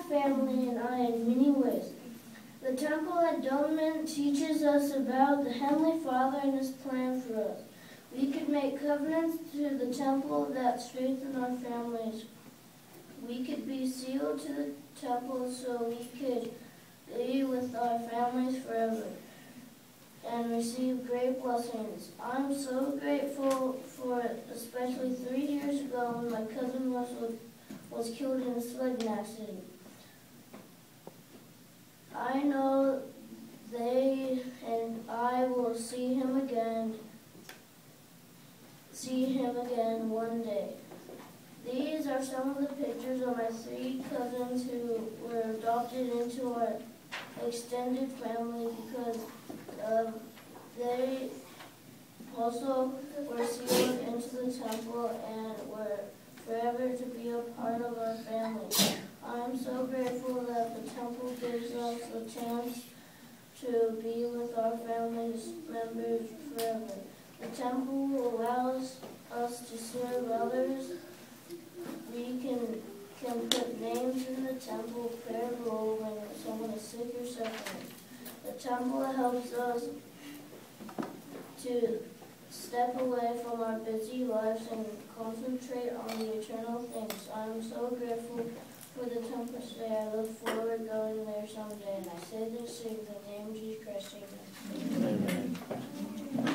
family and I in many ways. The temple at Dolman teaches us about the Heavenly Father and His plan for us. We could make covenants to the temple that strengthen our families. We could be sealed to the temple so we could be with our families forever and receive great blessings. I'm so grateful for it, especially 3 years ago when my cousin was killed in a sledding accident. I know they and I will see him again one day. These are some of the pictures of my 3 cousins who were adopted into our extended family because they also were sealed into the temple and were forever to be a part of our family. I'm so grateful that the temple gives us the chance to be with our family's members forever. The temple allows us to serve others. We can put names in the temple prayer roll when someone is sick or suffering. The temple helps us to step away from our busy lives and concentrate on the eternal things. I'm so grateful for the temple today. I look forward to going there someday. And I say this in the name of Jesus Christ. Amen. Amen.